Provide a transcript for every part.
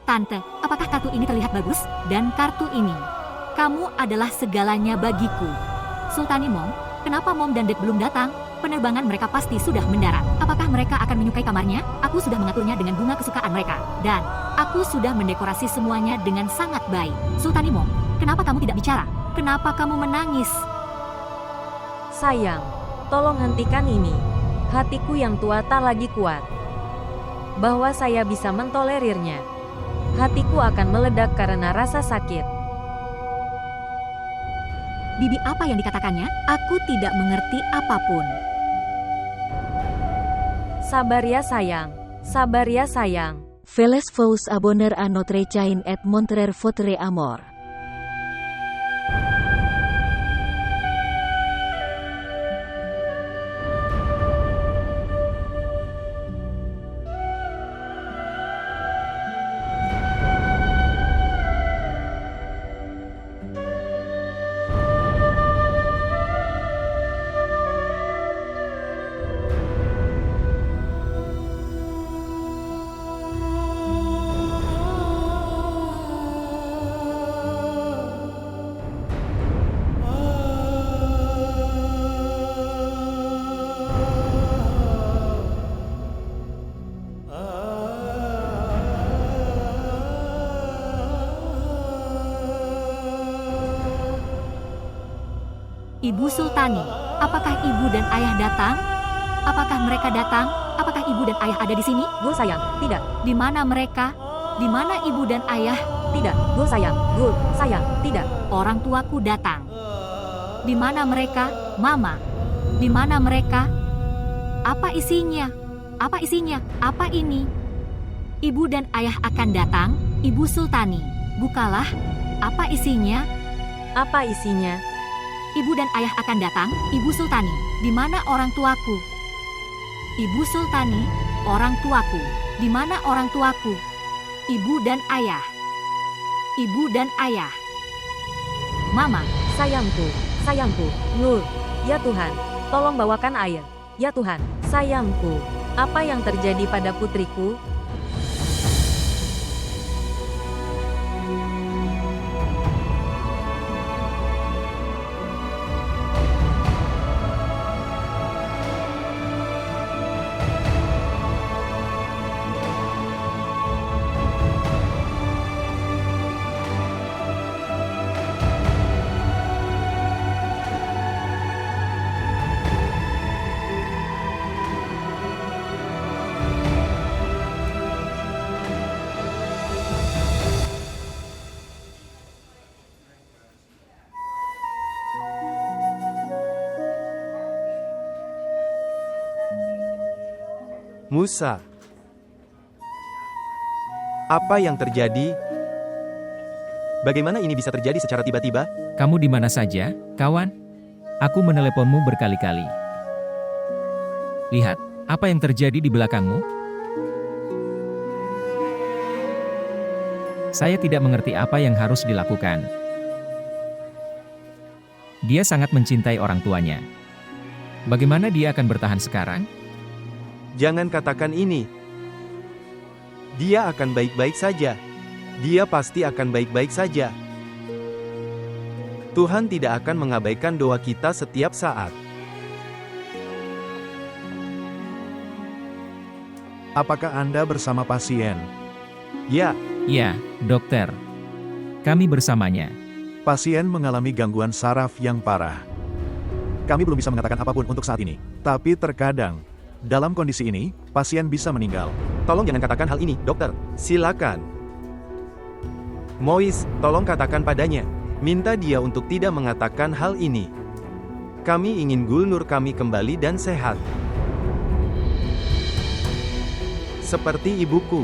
Tante, apakah kartu ini terlihat bagus? Dan kartu ini, kamu adalah segalanya bagiku. Sultani Mom, kenapa Mom dan Dad belum datang? Penerbangan mereka pasti sudah mendarat. Apakah mereka akan menyukai kamarnya? Aku sudah mengaturnya dengan bunga kesukaan mereka. Dan aku sudah mendekorasi semuanya dengan sangat baik. Sultani Mom, kenapa kamu tidak bicara? Kenapa kamu menangis? Sayang, tolong hentikan ini. Hatiku yang tua tak lagi kuat. Bahwa saya bisa mentolerirnya. Hatiku akan meledak karena rasa sakit. Bibi, apa yang dikatakannya? Aku tidak mengerti apapun. Sabar ya sayang. Sabar ya sayang. Feliz vous abonner à notre chaîne et montrer votre amour. Ibu Sultani, apakah ibu dan ayah datang? Apakah mereka datang? Apakah ibu dan ayah ada di sini? Gul sayang, tidak. Di mana mereka? Di mana ibu dan ayah? Tidak, Gul sayang. Gul sayang, tidak. Orang tuaku datang. Di mana mereka? Mama. Di mana mereka? Apa isinya? Apa isinya? Apa ini? Ibu dan ayah akan datang. Ibu Sultani, bukalah. Apa isinya? Apa isinya? Ibu dan ayah akan datang. Ibu Sultani, di mana orang tuaku? Ibu Sultani, orang tuaku. Di mana orang tuaku? Ibu dan ayah. Ibu dan ayah. Mama. Sayangku, sayangku. Nur, ya Tuhan, tolong bawakan air. Ya Tuhan, sayangku. Apa yang terjadi pada putriku? Musa, apa yang terjadi? Bagaimana ini bisa terjadi secara tiba-tiba? Kamu di mana saja, kawan? Aku meneleponmu berkali-kali. Lihat, apa yang terjadi di belakangmu? Saya tidak mengerti apa yang harus dilakukan. Dia sangat mencintai orang tuanya. Bagaimana dia akan bertahan sekarang? Jangan katakan ini. Dia akan baik-baik saja. Dia pasti akan baik-baik saja. Tuhan tidak akan mengabaikan doa kita setiap saat. Apakah Anda bersama pasien? Ya, Ya, dokter. Kami bersamanya. Pasien mengalami gangguan saraf yang parah. Kami belum bisa mengatakan apapun untuk saat ini. Tapi terkadang, dalam kondisi ini, pasien bisa meninggal. tolong jangan katakan hal ini, dokter. Silakan. Mois, tolong katakan padanya. Minta dia untuk tidak mengatakan hal ini. Kami ingin Gulnur kami kembali dan sehat. Seperti ibuku.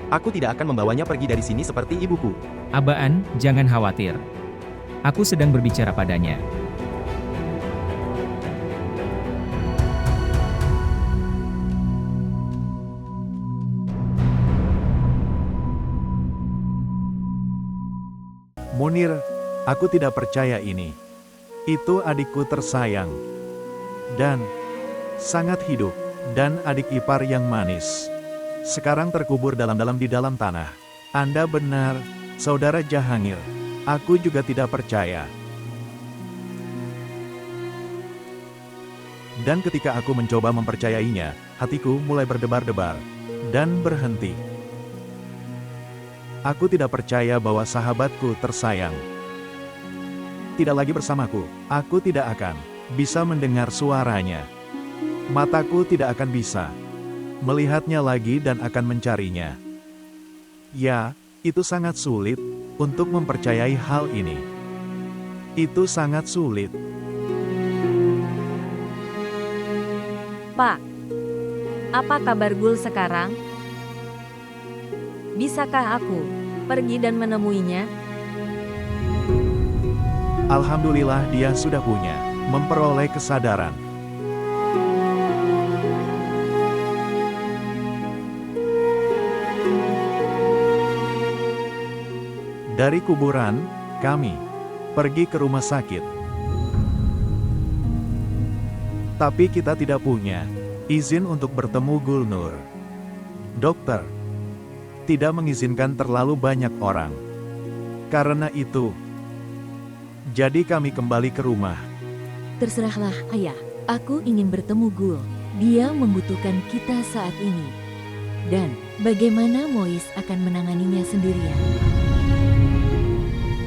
Aku tidak akan membawanya pergi dari sini seperti ibuku. Abaan, jangan khawatir. Aku sedang berbicara padanya. Munir, aku tidak percaya ini. Itu adikku tersayang. Dan sangat hidup. Dan adik ipar yang manis. Sekarang terkubur dalam-dalam di dalam tanah. Anda benar, Saudara Jahangir. Aku juga tidak percaya. Dan ketika aku mencoba mempercayainya, hatiku mulai berdebar-debar dan berhenti. Aku tidak percaya bahwa sahabatku tersayang tidak lagi bersamaku. Aku tidak akan bisa mendengar suaranya. Mataku tidak akan bisa melihatnya lagi dan akan mencarinya. Ya, itu sangat sulit untuk mempercayai hal ini. Itu sangat sulit. Pak, apa kabar Gul sekarang? Bisakah aku pergi dan menemuinya? Alhamdulillah dia sudah memperoleh kesadaran. Dari kuburan, kami pergi ke rumah sakit. Tapi kita tidak punya izin untuk bertemu Gulnur. Dokter tidak mengizinkan terlalu banyak orang. Karena itu, jadi kami kembali ke rumah. Terserahlah, Ayah. Aku ingin bertemu Gul. Dia membutuhkan kita saat ini. Dan bagaimana Mois akan menanganinya sendirian?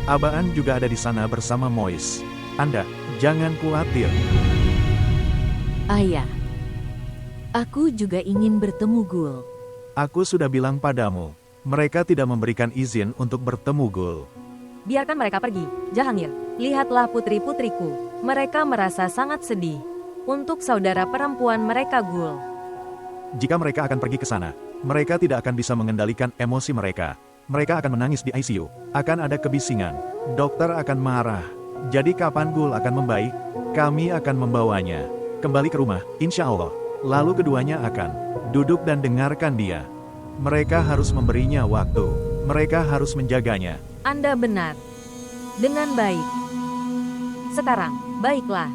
Abaan juga ada di sana bersama Mois. Anda, jangan khawatir. Ayah, aku juga ingin bertemu Gul. Aku sudah bilang padamu, mereka tidak memberikan izin untuk bertemu Gul. Biarkan mereka pergi. Jahangir, lihatlah putri-putriku. Mereka merasa sangat sedih untuk saudara perempuan mereka Gul. Jika mereka akan pergi ke sana, mereka tidak akan bisa mengendalikan emosi mereka. Mereka akan menangis di ICU. Akan ada kebisingan. Dokter akan marah. Jadi kapan Gul akan membaik? Kami akan membawanya kembali ke rumah, insya Allah. Lalu keduanya akan duduk dan dengarkan dia. Mereka harus memberinya waktu. Mereka harus menjaganya. Anda benar. Dengan baik. Sekarang, baiklah.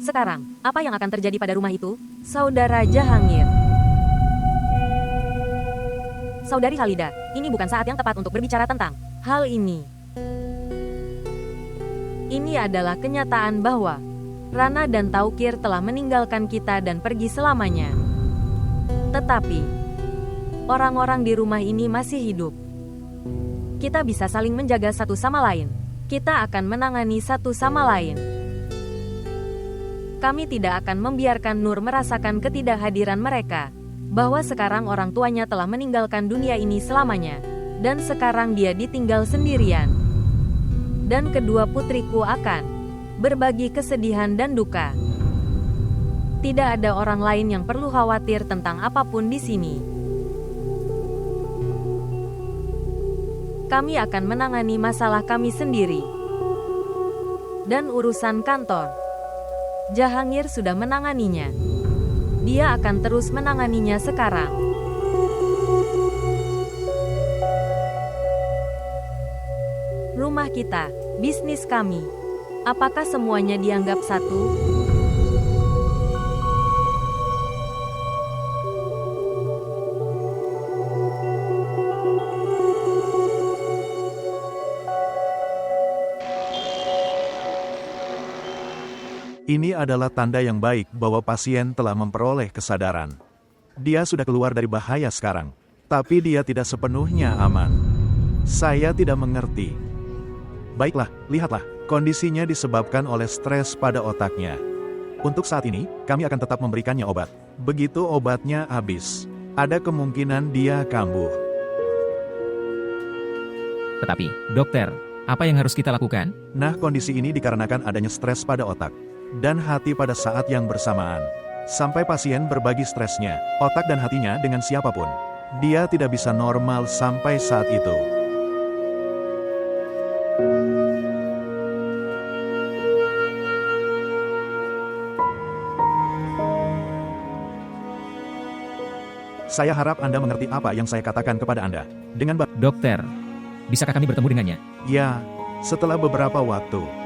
Sekarang, apa yang akan terjadi pada rumah itu? Saudara Jahangir. Saudari Khalida, ini bukan saat yang tepat untuk berbicara tentang hal ini. Ini adalah kenyataan bahwa Rana dan Taukir telah meninggalkan kita dan pergi selamanya. Tetapi, orang-orang di rumah ini masih hidup. Kita bisa saling menjaga satu sama lain. Kita akan menangani satu sama lain. Kami tidak akan membiarkan Nur merasakan ketidakhadiran mereka. Bahwa sekarang orang tuanya telah meninggalkan dunia ini selamanya. Dan sekarang dia ditinggal sendirian. Dan kedua putriku akan berbagi kesedihan dan duka. Tidak ada orang lain yang perlu khawatir tentang apapun di sini. Kami akan menangani masalah kami sendiri. Dan urusan kantor, Jahangir sudah menanganinya. Dia akan terus menanganinya sekarang. Rumah kita, bisnis kami. Apakah semuanya dianggap satu? Ini adalah tanda yang baik bahwa pasien telah memperoleh kesadaran. Dia sudah keluar dari bahaya sekarang, tapi dia tidak sepenuhnya aman. Saya tidak mengerti. Baiklah, lihatlah, kondisinya disebabkan oleh stres pada otaknya. Untuk saat ini, kami akan tetap memberikannya obat. Begitu obatnya habis, ada kemungkinan dia kambuh. Tetapi, dokter, apa yang harus kita lakukan? Nah, kondisi ini dikarenakan adanya stres pada otak dan hati pada saat yang bersamaan. Sampai pasien berbagi stresnya, otak dan hatinya dengan siapapun. Dia tidak bisa normal sampai saat itu. Saya harap Anda mengerti apa yang saya katakan kepada Anda. Dengan Dokter, bisakah kami bertemu dengannya? ya, setelah beberapa waktu.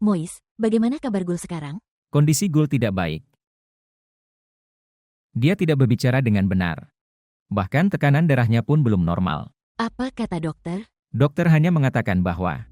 Mois, bagaimana kabar Gul sekarang? Kondisi Gul tidak baik. Dia tidak berbicara dengan benar. Bahkan tekanan darahnya pun belum normal. Apa kata dokter? Dokter hanya mengatakan bahwa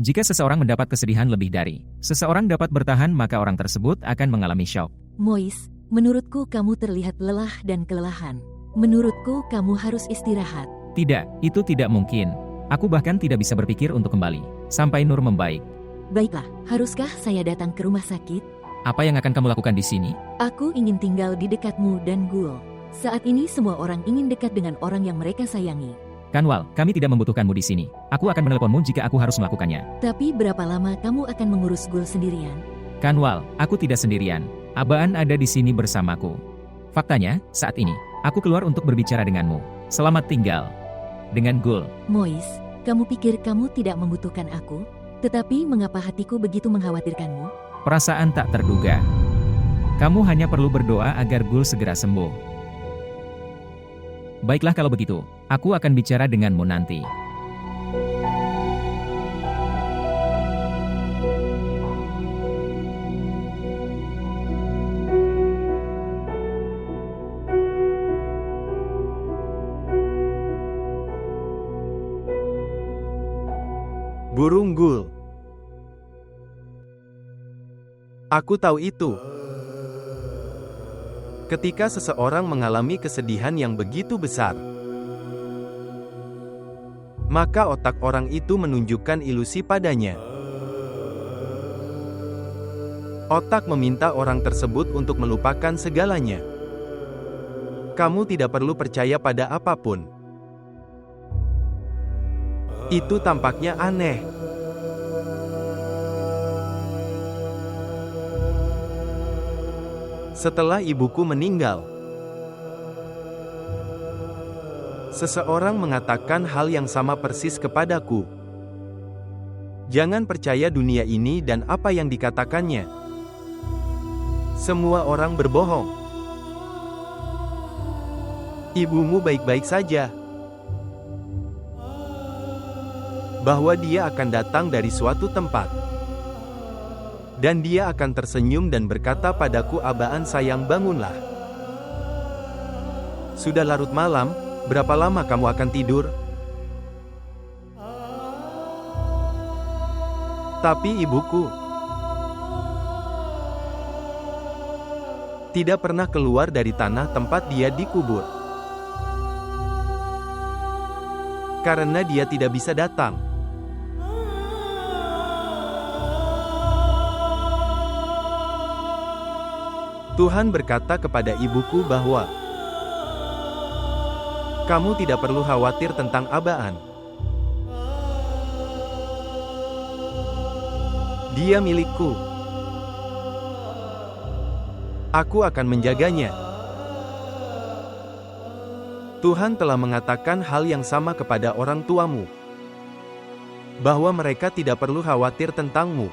jika seseorang mendapat kesedihan lebih dari seseorang dapat bertahan, maka orang tersebut akan mengalami syok. Mois, menurutku kamu terlihat lelah dan kelelahan. Menurutku kamu harus istirahat. Tidak, itu tidak mungkin. Aku bahkan tidak bisa berpikir untuk kembali sampai Nur membaik. Baiklah, haruskah saya datang ke rumah sakit? Apa yang akan kamu lakukan di sini? Aku ingin tinggal di dekatmu dan Gul. Saat ini semua orang ingin dekat dengan orang yang mereka sayangi. Kanwal, kami tidak membutuhkanmu di sini. Aku akan meneleponmu jika aku harus melakukannya. Tapi berapa lama kamu akan mengurus Gul sendirian? Kanwal, aku tidak sendirian. Abaan ada di sini bersamaku. Faktanya, saat ini, aku keluar untuk berbicara denganmu. Selamat tinggal. Dengan Gul. Mois, kamu pikir kamu tidak membutuhkan aku? Tetapi mengapa hatiku begitu mengkhawatirkanmu? Perasaan tak terduga. Kamu hanya perlu berdoa agar Gul segera sembuh. Baiklah kalau begitu, aku akan bicara denganmu nanti. Burung Gul. Aku tahu itu. Ketika seseorang mengalami kesedihan yang begitu besar, maka otak orang itu menunjukkan ilusi padanya. Otak meminta orang tersebut untuk melupakan segalanya. Kamu tidak perlu percaya pada apapun. Itu tampaknya aneh. Setelah ibuku meninggal, seseorang mengatakan hal yang sama persis kepadaku. Jangan percaya dunia ini dan apa yang dikatakannya. Semua orang berbohong. Ibumu baik-baik saja. Bahwa dia akan datang dari suatu tempat. Dan dia akan tersenyum dan berkata padaku, "Abaan sayang, bangunlah. Sudah larut malam, berapa lama kamu akan tidur?" Tapi ibuku tidak pernah keluar dari tanah tempat dia dikubur. Karena dia tidak bisa datang. Tuhan berkata kepada ibuku bahwa kamu tidak perlu khawatir tentang Abaan. Dia milikku. Aku akan menjaganya. Tuhan telah mengatakan hal yang sama kepada orang tuamu, bahwa mereka tidak perlu khawatir tentangmu.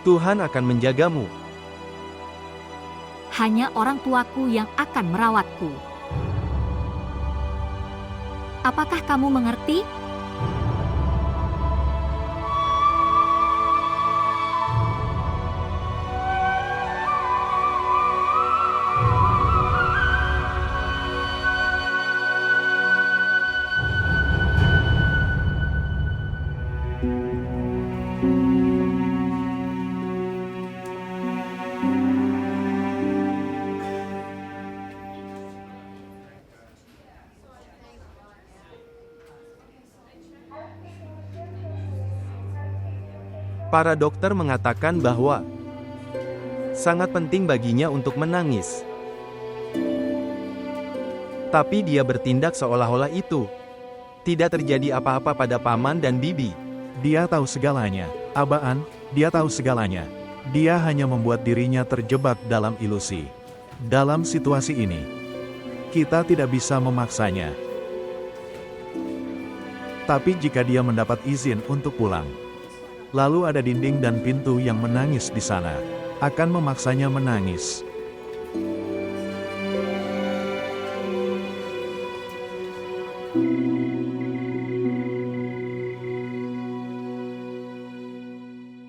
Tuhan akan menjagamu. Hanya orang tuaku yang akan merawatku. Apakah kamu mengerti? Para dokter mengatakan bahwa sangat penting baginya untuk menangis. Tapi dia bertindak seolah-olah itu tidak terjadi apa-apa pada paman dan bibi. Dia tahu segalanya. Abaan, dia tahu segalanya. Dia hanya membuat dirinya terjebak dalam ilusi. Dalam situasi ini, kita tidak bisa memaksanya. Tapi jika dia mendapat izin untuk pulang, lalu ada dinding dan pintu yang menangis di sana, akan memaksanya menangis.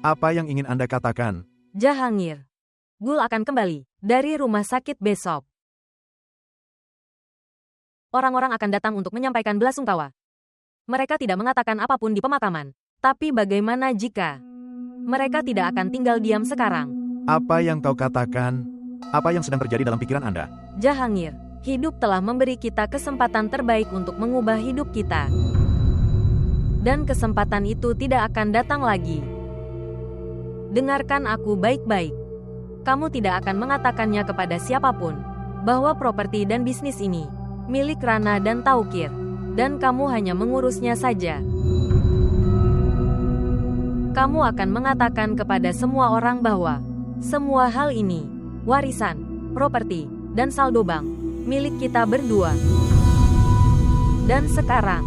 Apa yang ingin Anda katakan? Jahangir, Gul akan kembali dari rumah sakit besok. Orang-orang akan datang untuk menyampaikan belasungkawa. Mereka tidak mengatakan apapun di pemakaman. Tapi bagaimana jika mereka tidak akan tinggal diam sekarang? Apa yang kau katakan? Apa yang sedang terjadi dalam pikiran Anda? Jahangir, hidup telah memberi kita kesempatan terbaik untuk mengubah hidup kita. Dan kesempatan itu tidak akan datang lagi. Dengarkan aku baik-baik. Kamu tidak akan mengatakannya kepada siapapun bahwa properti dan bisnis ini milik Rana dan Taukir, dan kamu hanya mengurusnya saja. Kamu akan mengatakan kepada semua orang bahwa semua hal ini, warisan, properti, dan saldo bank, milik kita berdua. Dan sekarang,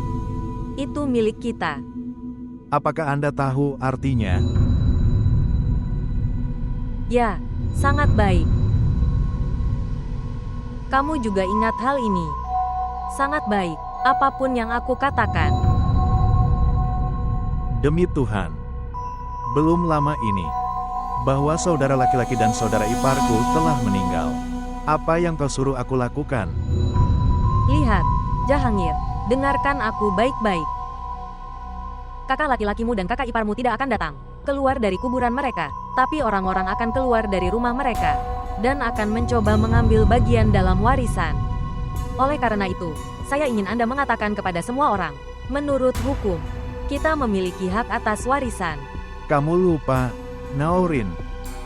itu milik kita. Apakah Anda tahu artinya? Ya, sangat baik. Kamu juga ingat hal ini. Sangat baik, apapun yang aku katakan. Demi Tuhan, belum lama ini, bahwa saudara laki-laki dan saudara iparku telah meninggal. Apa yang kau suruh aku lakukan? Lihat, Jahangir, dengarkan aku baik-baik. Kakak laki-lakimu dan kakak iparmu tidak akan datang keluar dari kuburan mereka, tapi orang-orang akan keluar dari rumah mereka dan akan mencoba mengambil bagian dalam warisan. Oleh karena itu, saya ingin Anda mengatakan kepada semua orang, menurut hukum, kita memiliki hak atas warisan. Kamu lupa, Naurin.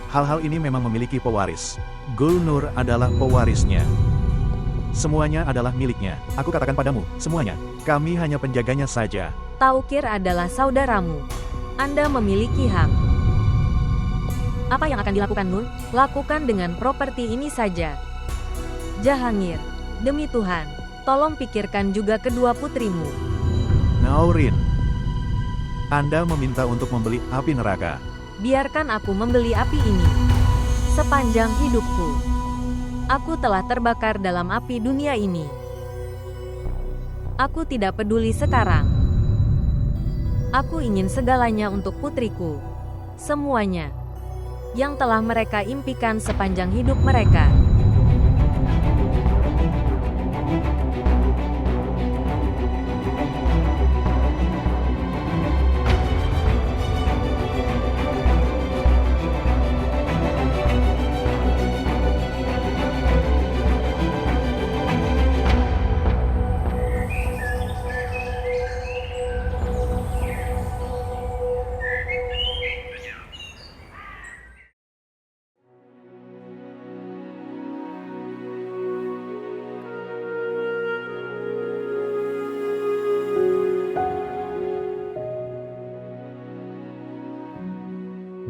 Hal-hal ini memang memiliki pewaris. Gulnur adalah pewarisnya. Semuanya adalah miliknya. Aku katakan padamu, semuanya. Kami hanya penjaganya saja. Taukir adalah saudaramu. Anda memiliki hak. Apa yang akan dilakukan Nur? Lakukan dengan properti ini saja. Jahangir, demi Tuhan, tolong pikirkan juga kedua putrimu. Naurin, Anda meminta untuk membeli api neraka. Biarkan aku membeli api ini. Sepanjang hidupku, aku telah terbakar dalam api dunia ini. Aku tidak peduli sekarang. Aku ingin segalanya untuk putriku. Semuanya. Yang telah mereka impikan sepanjang hidup mereka.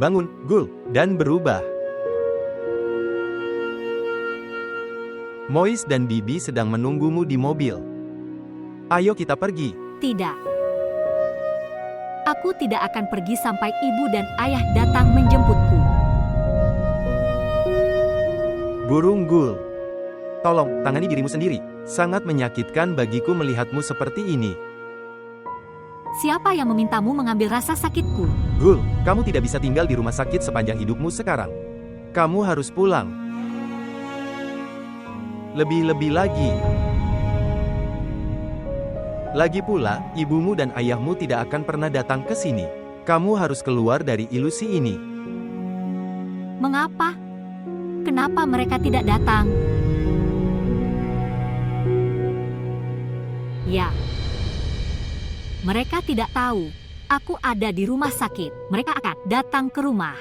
Bangun, Gul, dan berubah. Mois dan Bibi sedang menunggumu di mobil. Ayo kita pergi. Tidak. Aku tidak akan pergi sampai ibu dan ayah datang menjemputku. Burung Gul. Tolong, tangani dirimu sendiri. Sangat menyakitkan bagiku melihatmu seperti ini. Siapa yang memintamu mengambil rasa sakitku? Gul, kamu tidak bisa tinggal di rumah sakit sepanjang hidupmu sekarang. Kamu harus pulang. Lebih-lebih lagi. Lagi pula, ibumu dan ayahmu tidak akan pernah datang ke sini. Kamu harus keluar dari ilusi ini. Mengapa? Kenapa mereka tidak datang? Ya. Mereka tidak tahu. Aku ada di rumah sakit. Mereka akan datang ke rumah.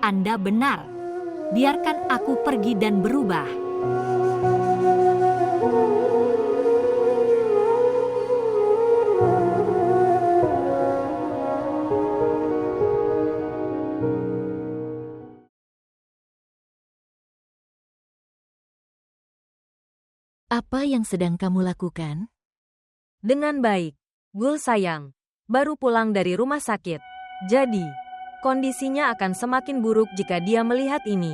Anda benar. Biarkan aku pergi dan berubah. Apa yang sedang kamu lakukan? Dengan baik. Gul sayang, baru pulang dari rumah sakit. Jadi, kondisinya akan semakin buruk jika dia melihat ini.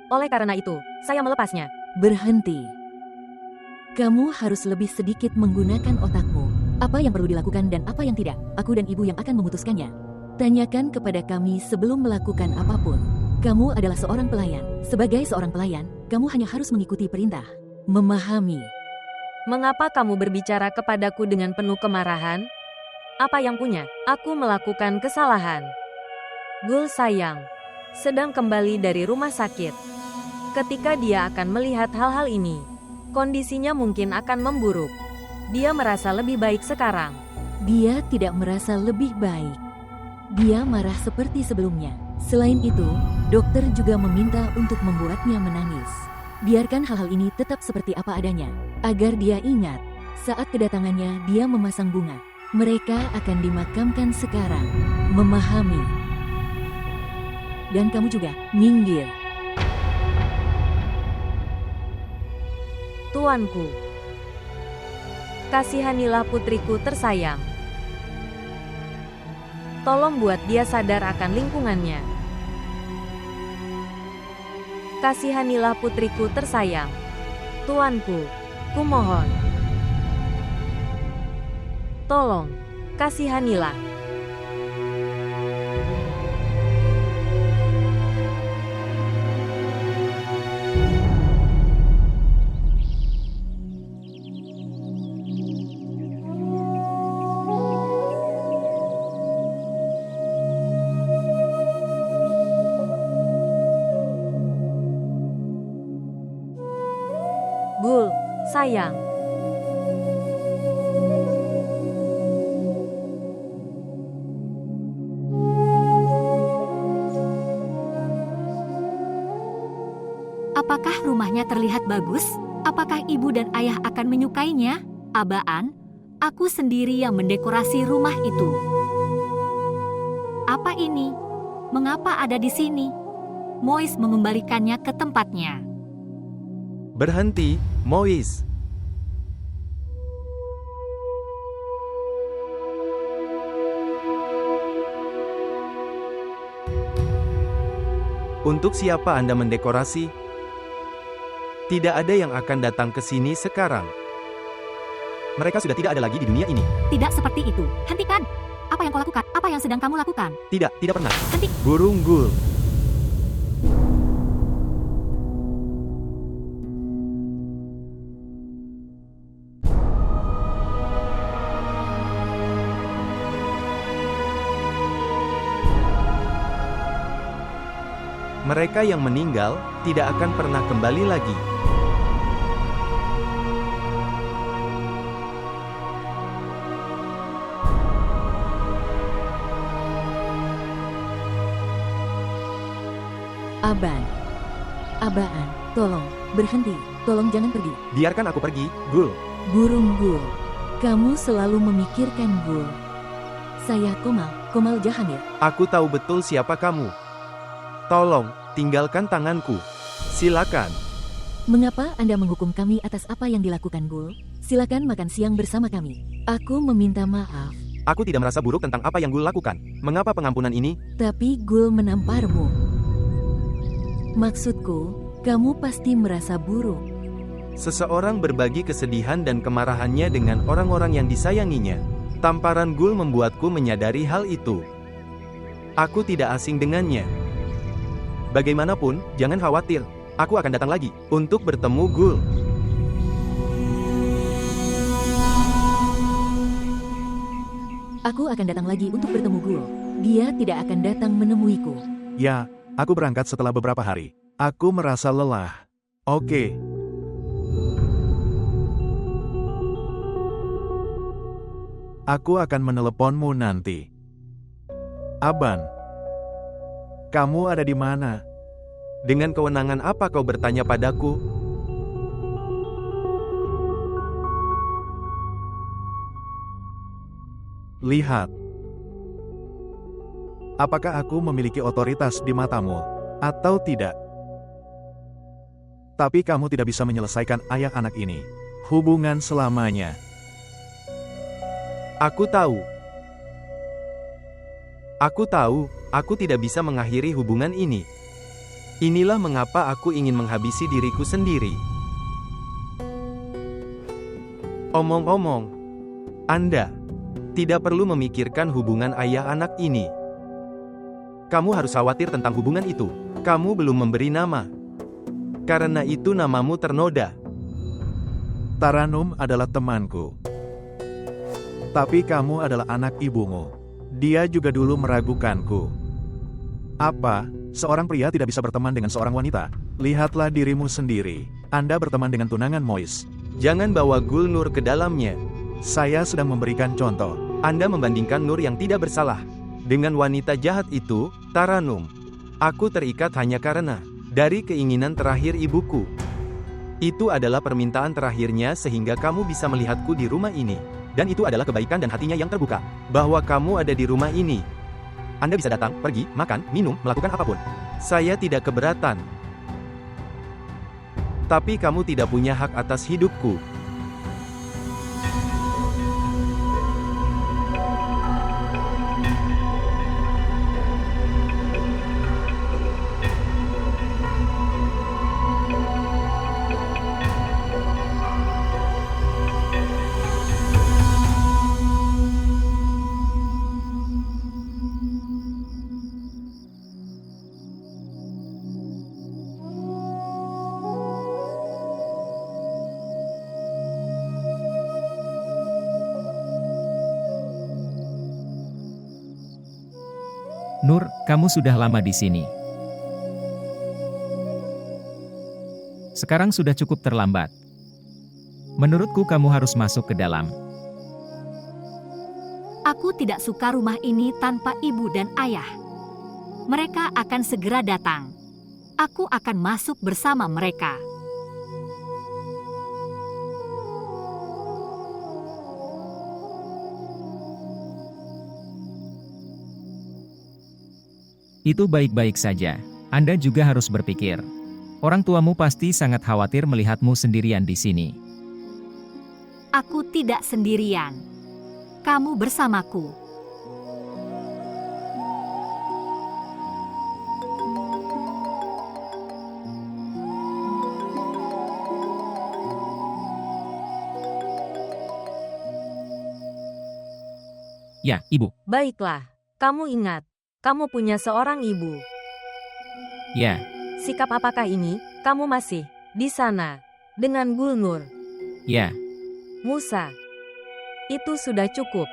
Oleh karena itu, saya melepasnya. Berhenti. Kamu harus lebih sedikit menggunakan otakmu. Apa yang perlu dilakukan dan apa yang tidak, aku dan ibu yang akan memutuskannya. Tanyakan kepada kami sebelum melakukan apapun. Kamu adalah seorang pelayan. Sebagai seorang pelayan, kamu hanya harus mengikuti perintah. Memahami. Mengapa kamu berbicara kepadaku dengan penuh kemarahan? Apa yang punya? Aku melakukan kesalahan. Gul sayang sedang kembali dari rumah sakit. Ketika dia akan melihat hal-hal ini, kondisinya mungkin akan memburuk. Dia merasa lebih baik sekarang. Dia tidak merasa lebih baik. Dia marah seperti sebelumnya. Selain itu, dokter juga meminta untuk membuatnya menangis. Biarkan hal-hal ini tetap seperti apa adanya, agar dia ingat, saat kedatangannya dia memasang bunga. Mereka akan dimakamkan sekarang. Memahami. Dan kamu juga, minggir. Tuanku, kasihanilah putriku tersayang. Tolong buat dia sadar akan lingkungannya. Kasihanilah putriku tersayang. Tuanku, kumohon. Tolong, kasihanilah. Gul, sayang. Apakah rumahnya terlihat bagus? Apakah ibu dan ayah akan menyukainya? Abaan, aku sendiri yang mendekorasi rumah itu. Apa ini? Mengapa ada di sini? Mois mengembalikannya ke tempatnya. Berhenti, Mois. Untuk siapa Anda mendekorasi? Tidak ada yang akan datang ke sini sekarang. Mereka sudah tidak ada lagi di dunia ini. Tidak seperti itu. Hentikan! Apa yang kau lakukan? Apa yang sedang kamu lakukan? Tidak pernah. Henti! Burung Gul. Mereka yang meninggal tidak akan pernah kembali lagi. Abaan, tolong, berhenti, tolong jangan pergi. Biarkan aku pergi, Gul. Burung Gul, kamu selalu memikirkan Gul. Saya Komal Jahangir. Aku tahu betul siapa kamu. Tolong, tinggalkan tanganku. Silakan. Mengapa Anda menghukum kami atas apa yang dilakukan Gul? Silakan makan siang bersama kami. Aku meminta maaf. Aku tidak merasa buruk tentang apa yang Gul lakukan. Mengapa pengampunan ini? Tapi Gul menamparmu. Maksudku, kamu pasti merasa buruk. Seseorang berbagi kesedihan dan kemarahannya dengan orang-orang yang disayanginya. Tamparan Gul membuatku menyadari hal itu. Aku tidak asing dengannya. Bagaimanapun, jangan khawatir. Aku akan datang lagi untuk bertemu Gul. Aku akan datang lagi untuk bertemu Gul. Dia tidak akan datang menemuiku. Ya, aku berangkat setelah beberapa hari. Aku merasa lelah. Oke. Aku akan meneleponmu nanti. Aban, kamu ada di mana? Dengan kewenangan apa kau bertanya padaku? Lihat. Apakah aku memiliki otoritas di matamu, atau tidak? Tapi kamu tidak bisa menyelesaikan ayah anak ini. Hubungan selamanya. Aku tahu. Aku tidak bisa mengakhiri hubungan ini. Inilah mengapa aku ingin menghabisi diriku sendiri. Omong-omong, Anda tidak perlu memikirkan hubungan ayah anak ini. Kamu harus khawatir tentang hubungan itu. Kamu belum memberi nama. Karena itu namamu ternoda. Taranum adalah temanku. Tapi kamu adalah anak ibumu. Dia juga dulu meragukanku. Apa, seorang pria tidak bisa berteman dengan seorang wanita? Lihatlah dirimu sendiri. Anda berteman dengan tunangan Mois. Jangan bawa Gulnur ke dalamnya. Saya sedang memberikan contoh. Anda membandingkan Nur yang tidak bersalah dengan wanita jahat itu, Taranum. Aku terikat hanya karena dari keinginan terakhir ibuku. Itu adalah permintaan terakhirnya sehingga kamu bisa melihatku di rumah ini. Dan itu adalah kebaikan dan hatinya yang terbuka. Bahwa kamu ada di rumah ini. Anda bisa datang, pergi, makan, minum, melakukan apapun. Saya tidak keberatan. Tapi kamu tidak punya hak atas hidupku. Nur, kamu sudah lama di sini. Sekarang sudah cukup terlambat. Menurutku kamu harus masuk ke dalam. Aku tidak suka rumah ini tanpa ibu dan ayah. Mereka akan segera datang. Aku akan masuk bersama mereka. Itu baik-baik saja. Anda juga harus berpikir. Orang tuamu pasti sangat khawatir melihatmu sendirian di sini. Aku tidak sendirian. Kamu bersamaku. Ya, Ibu. Baiklah, kamu ingat, kamu punya seorang ibu. Ya, Sikap apakah ini? Kamu masih di sana dengan Gulnur. ya. Musa, itu sudah cukup.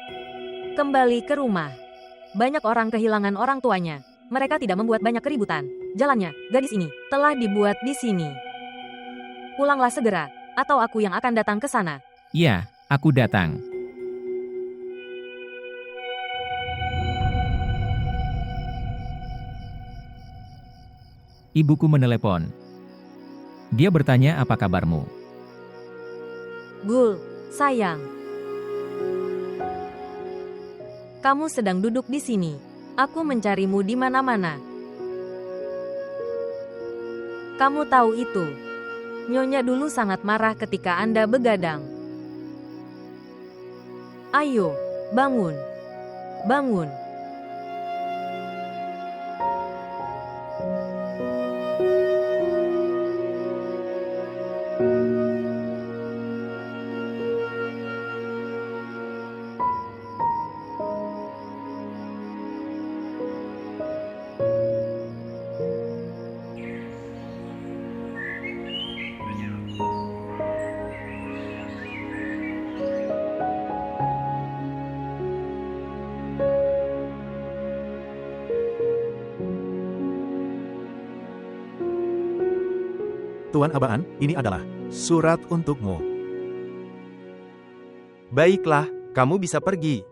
Kembali ke rumah. Banyak orang kehilangan orang tuanya. Mereka tidak membuat banyak keributan. Jalannya, gadis ini, telah dibuat di sini. Pulanglah segera, atau aku yang akan datang ke sana. Ya, aku datang. Ibuku menelepon. Dia bertanya apa kabarmu. Gul, sayang. Kamu sedang duduk di sini. Aku mencarimu di mana-mana. Kamu tahu itu. Nyonya dulu sangat marah ketika Anda begadang. Ayo, bangun. Bangun. Tuan Abaan, ini adalah surat untukmu. Baiklah, kamu bisa pergi.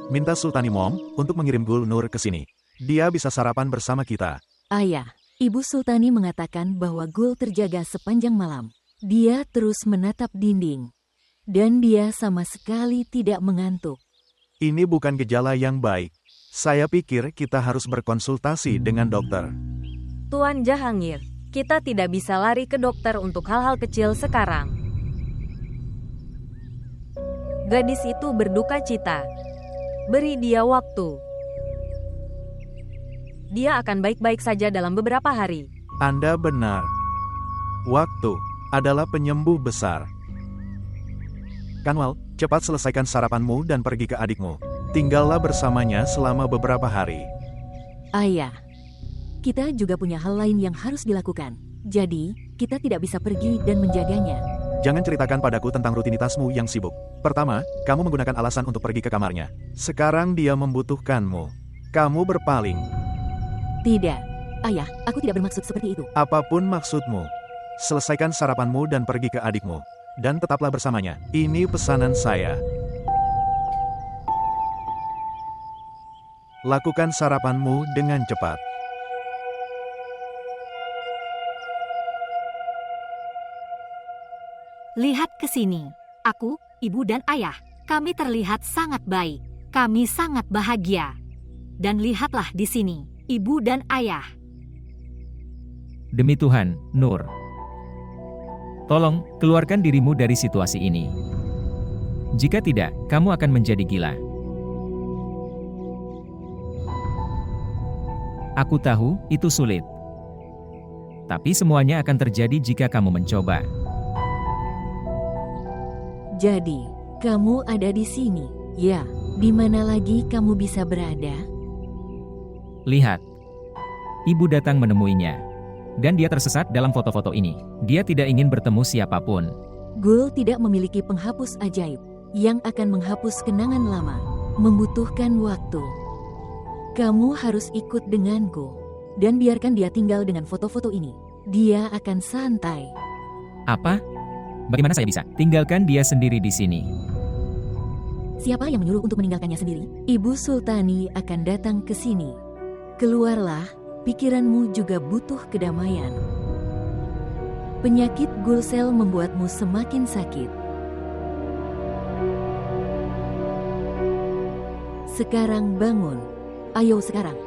Minta Sultani Mom untuk mengirim Gul Nur ke sini. Dia bisa sarapan bersama kita. Ayah, Ibu Sultani mengatakan bahwa Gul terjaga sepanjang malam. Dia terus menatap dinding. Dan dia sama sekali tidak mengantuk. Ini bukan gejala yang baik. Saya pikir kita harus berkonsultasi dengan dokter. Tuan Jahangir, kita tidak bisa lari ke dokter untuk hal-hal kecil sekarang. Gadis itu berduka cita. Beri dia waktu. Dia akan baik-baik saja dalam beberapa hari. Anda benar. Waktu adalah penyembuh besar. Kanwal, cepat selesaikan sarapanmu dan pergi ke adikmu. Tinggallah bersamanya selama beberapa hari. Ayah, kita juga punya hal lain yang harus dilakukan. Jadi, kita tidak bisa pergi dan menjaganya. Jangan ceritakan padaku tentang rutinitasmu yang sibuk. Pertama, kamu menggunakan alasan untuk pergi ke kamarnya. Sekarang dia membutuhkanmu. Kamu berpaling. Tidak, ayah, aku tidak bermaksud seperti itu. Apapun maksudmu, selesaikan sarapanmu dan pergi ke adikmu. Dan tetaplah bersamanya. Ini pesanan saya. Lakukan sarapanmu dengan cepat. Lihat ke sini. Aku, ibu dan ayah, kami terlihat sangat baik. Kami sangat bahagia. Dan lihatlah di sini, ibu dan ayah. Demi Tuhan, Nur. Tolong, keluarkan dirimu dari situasi ini. Jika tidak, kamu akan menjadi gila. Aku tahu, itu sulit. Tapi semuanya akan terjadi jika kamu mencoba. Jadi, kamu ada di sini. Ya, di mana lagi kamu bisa berada? Lihat. Ibu datang menemuinya. Dan dia tersesat dalam foto-foto ini. Dia tidak ingin bertemu siapapun. Gul tidak memiliki penghapus ajaib yang akan menghapus kenangan lama. Membutuhkan waktu. Kamu harus ikut denganku. Dan biarkan dia tinggal dengan foto-foto ini. Dia akan santai. Apa? Bagaimana saya bisa? Tinggalkan dia sendiri di sini. Siapa yang menyuruh untuk meninggalkannya sendiri? Ibu Sultani akan datang ke sini. Keluarlah, pikiranmu juga butuh kedamaian. Penyakit Gulsel membuatmu semakin sakit. Sekarang bangun. Ayo sekarang.